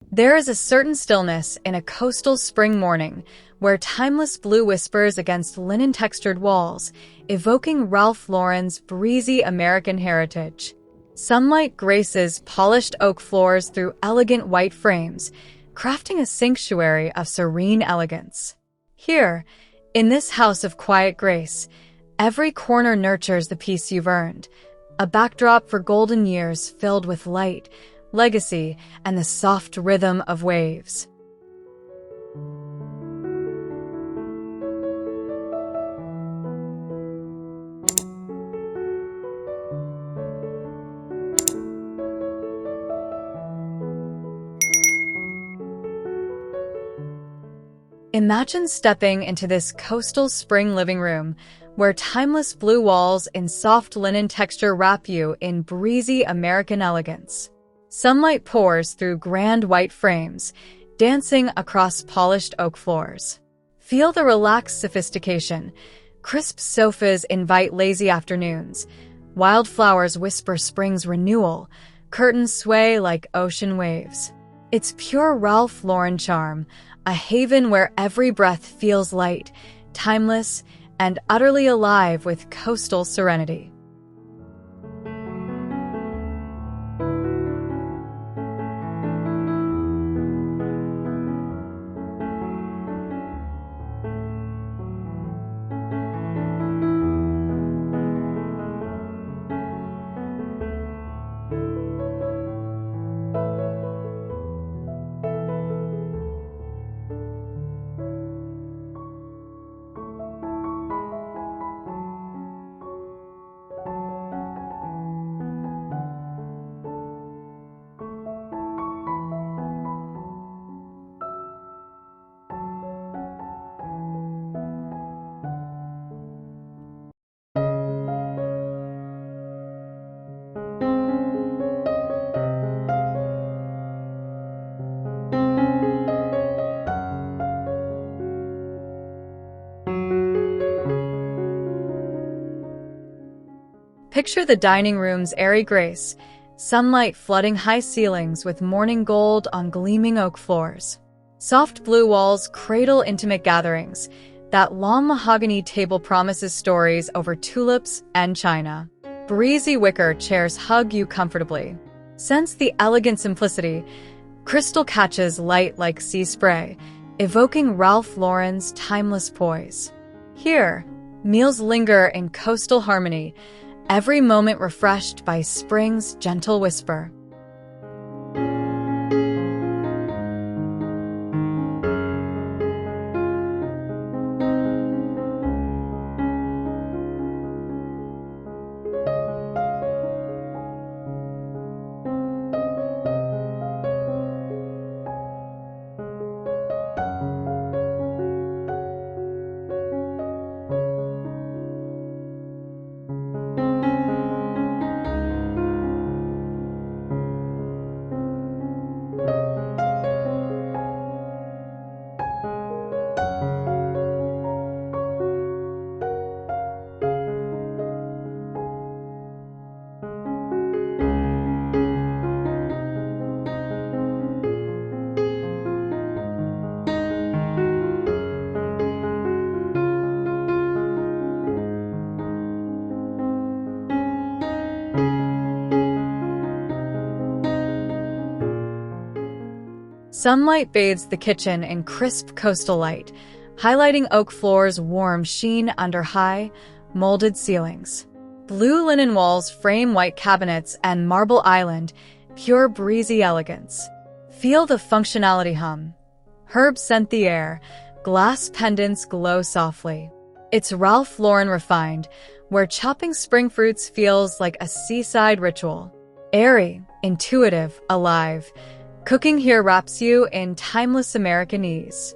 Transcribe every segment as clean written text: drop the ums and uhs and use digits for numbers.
There is a certain stillness in a coastal spring morning where timeless blue whispers against linen-textured walls, evoking Ralph Lauren's breezy American heritage. Sunlight graces polished oak floors through elegant white frames, crafting a sanctuary of serene elegance. Here, in this house of quiet grace, every corner nurtures the peace you've earned, a backdrop for golden years filled with light, legacy, and the soft rhythm of waves. Imagine stepping into this coastal spring living room where timeless blue walls and soft linen texture wrap you in breezy American elegance. Sunlight pours through grand white frames, dancing across polished oak floors. Feel the relaxed sophistication. Crisp sofas invite lazy afternoons. Wildflowers whisper spring's renewal. Curtains sway like ocean waves. It's pure Ralph Lauren charm, a haven where every breath feels light, timeless, and utterly alive with coastal serenity. Picture the dining room's airy grace, sunlight flooding high ceilings with morning gold on gleaming oak floors. Soft blue walls cradle intimate gatherings. That long mahogany table promises stories over tulips and china. Breezy wicker chairs hug you comfortably. Sense the elegant simplicity. Crystal catches light like sea spray, evoking Ralph Lauren's timeless poise. Here, meals linger in coastal harmony, every moment refreshed by spring's gentle whisper. Sunlight bathes the kitchen in crisp coastal light, highlighting oak floors' warm sheen under high, molded ceilings. Blue linen walls frame white cabinets and marble island, pure breezy elegance. Feel the functionality hum. Herbs scent the air, glass pendants glow softly. It's Ralph Lauren refined, where chopping spring fruits feels like a seaside ritual. Airy, intuitive, alive. Cooking here wraps you in timeless American ease.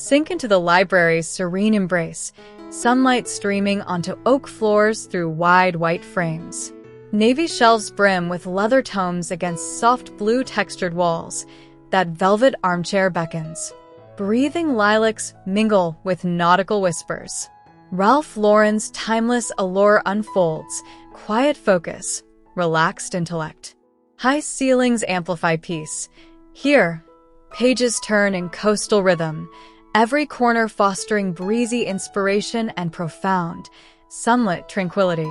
Sink into the library's serene embrace, sunlight streaming onto oak floors through wide white frames. Navy shelves brim with leather tomes against soft blue textured walls. That velvet armchair beckons. Breathing lilacs mingle with nautical whispers. Ralph Lauren's timeless allure unfolds, quiet focus, relaxed intellect. High ceilings amplify peace. Here, pages turn in coastal rhythm, every corner fostering breezy inspiration and profound, sunlit tranquility.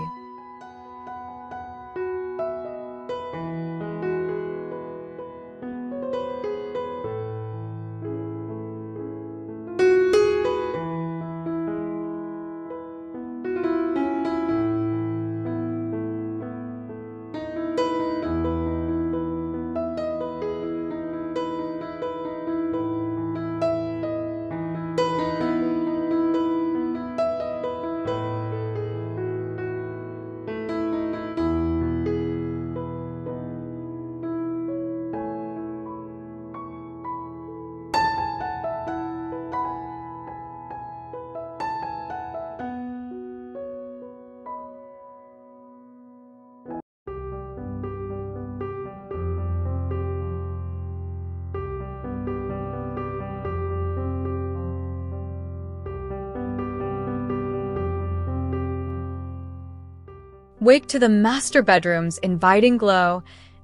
Wake to the master bedroom's inviting glow,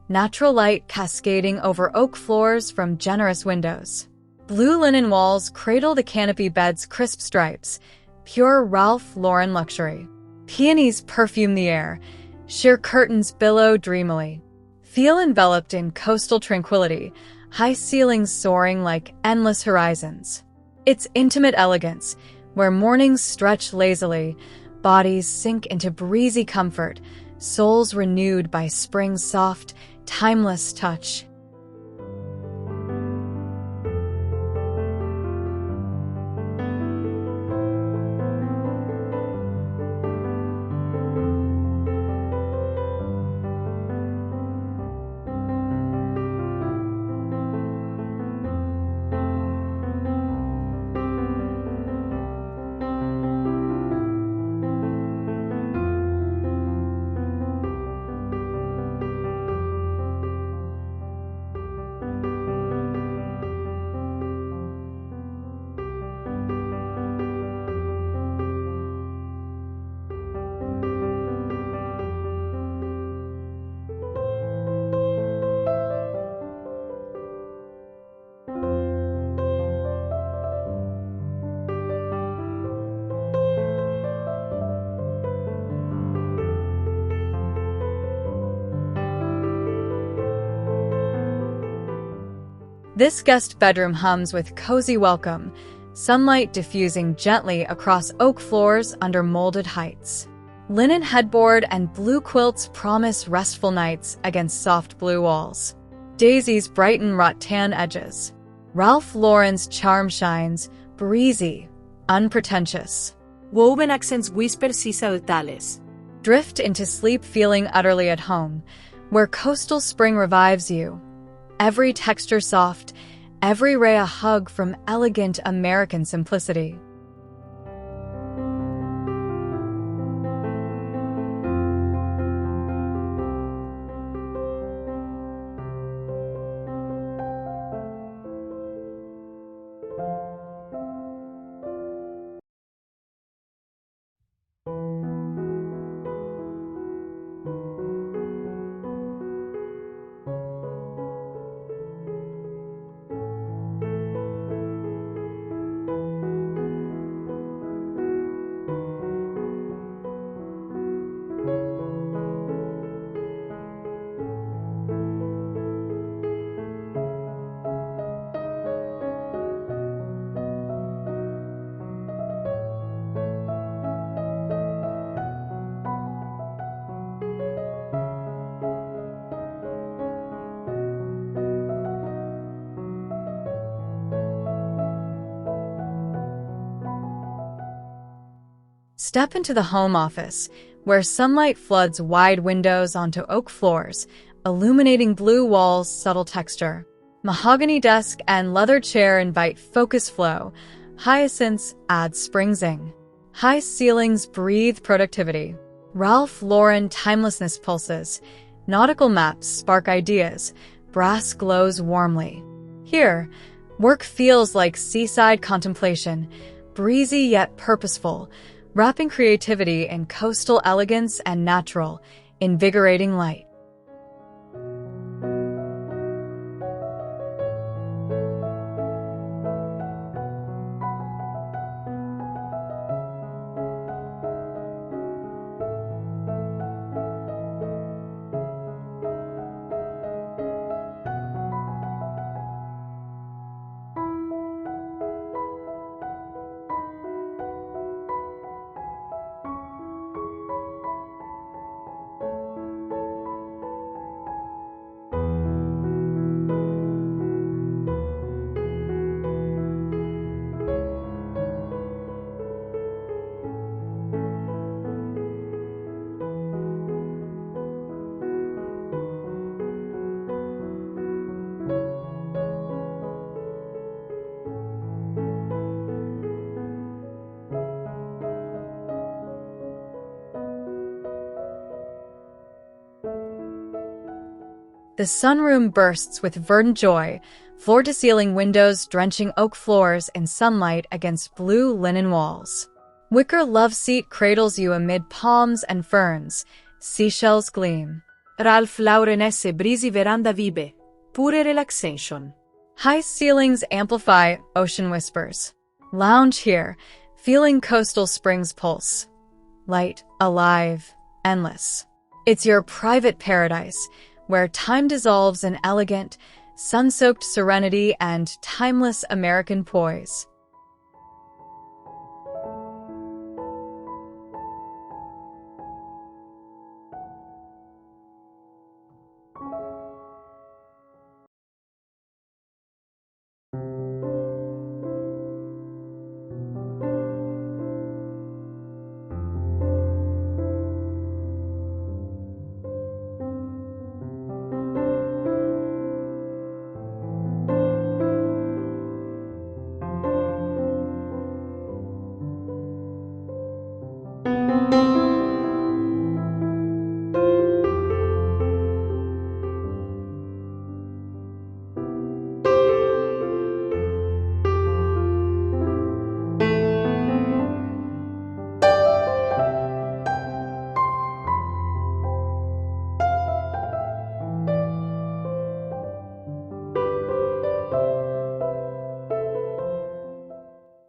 natural light cascading over oak floors from generous windows. Blue linen walls cradle the canopy bed's crisp stripes, pure Ralph Lauren luxury. Peonies perfume the air, sheer curtains billow dreamily. Feel enveloped in coastal tranquility, high ceilings soaring like endless horizons. It's intimate elegance, where mornings stretch lazily, bodies sink into breezy comfort, souls renewed by spring's soft, timeless touch. This guest bedroom hums with cozy welcome, sunlight diffusing gently across oak floors under molded heights. Linen headboard and blue quilts promise restful nights against soft blue walls. Daisies brighten rattan edges. Ralph Lauren's charm shines, breezy, unpretentious. Woven accents whisper saltales. Drift into sleep feeling utterly at home, where coastal spring revives you. Every texture soft, every ray a hug from elegant American simplicity. Step into the home office, where sunlight floods wide windows onto oak floors, illuminating blue walls' subtle texture. Mahogany desk and leather chair invite focus flow, Hyacinths add spring zing. High ceilings breathe productivity. Ralph Lauren timelessness pulses. Nautical maps spark ideas. Brass glows warmly. Here, work feels like seaside contemplation, breezy yet purposeful, wrapping creativity in coastal elegance and natural, invigorating light. The sunroom bursts with verdant joy, floor-to-ceiling windows drenching oak floors in sunlight against blue linen walls. Wicker love seat cradles you amid palms and ferns. Seashells gleam. Ralph Lauren S. breezy veranda vibe. Pure relaxation. High ceilings amplify ocean whispers. Lounge here, feeling coastal spring's pulse. Light, alive, endless. It's your private paradise, where time dissolves in elegant, sun-soaked serenity and timeless American poise.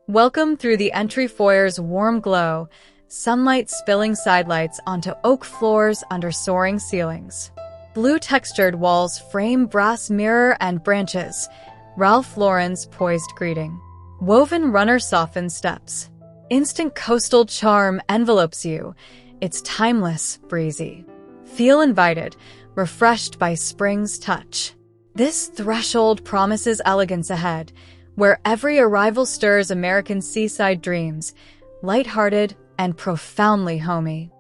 Welcome through the entry foyer's warm glow, sunlight spilling sidelights onto oak floors under soaring ceilings. Blue-textured walls frame brass mirror and branches, Ralph Lauren's poised greeting. Woven runner softens steps. Instant coastal charm envelopes you. It's timeless, breezy. Feel invited, refreshed by spring's touch. This threshold promises elegance ahead, where every arrival stirs American seaside dreams, lighthearted and profoundly homey.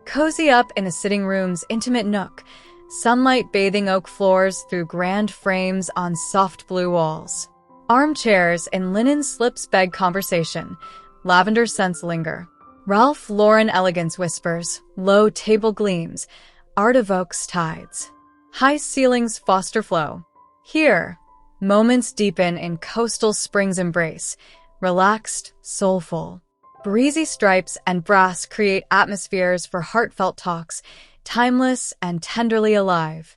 Cozy up in a sitting room's intimate nook, sunlight bathing oak floors through grand frames on soft blue walls. Armchairs and linen slips beg conversation. Lavender scents linger. Ralph Lauren elegance whispers. Low table gleams. Art evokes tides. High ceilings foster flow. Here, Moments deepen in coastal spring's embrace, relaxed, soulful. Breezy stripes and brass create atmospheres for heartfelt talks, timeless and tenderly alive.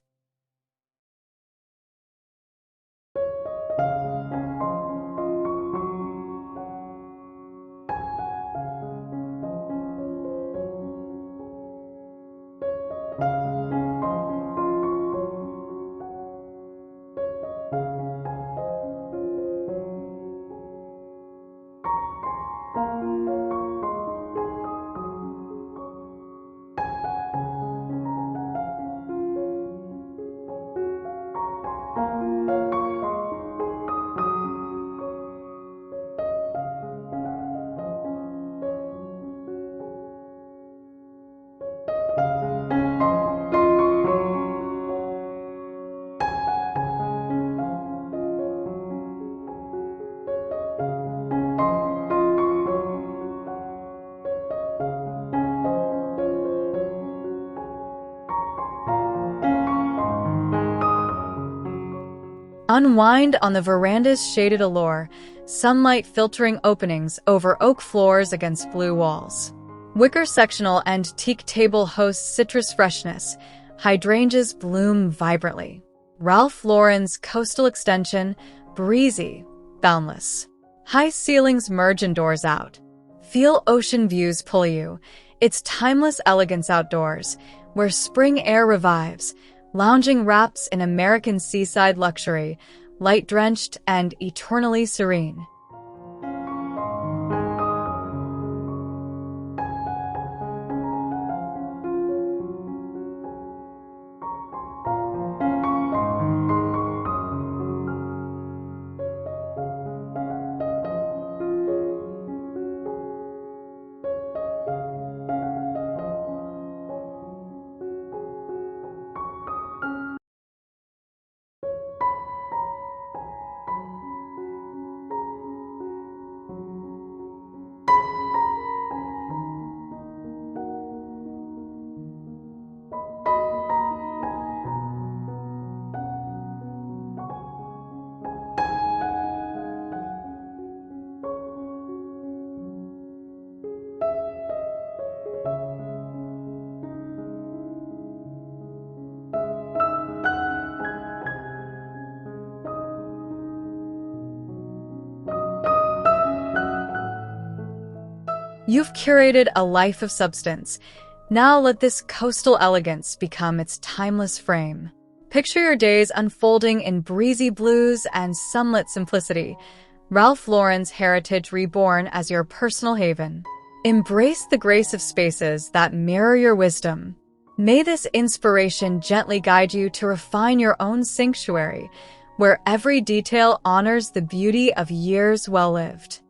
Unwind on the veranda's shaded allure, sunlight filtering openings over oak floors against blue walls. Wicker sectional and teak table hosts citrus freshness. Hydrangeas bloom vibrantly. Ralph Lauren's coastal extension, breezy, boundless. High ceilings merge indoors out. Feel ocean views pull you. It's timeless elegance outdoors, where spring air revives. Lounging wraps in American seaside luxury, light-drenched and eternally serene. You've curated a life of substance. Now let this coastal elegance become its timeless frame. Picture your days unfolding in breezy blues and sunlit simplicity. Ralph Lauren's heritage reborn as your personal haven. Embrace the grace of spaces that mirror your wisdom. May this inspiration gently guide you to refine your own sanctuary, where every detail honors the beauty of years well lived.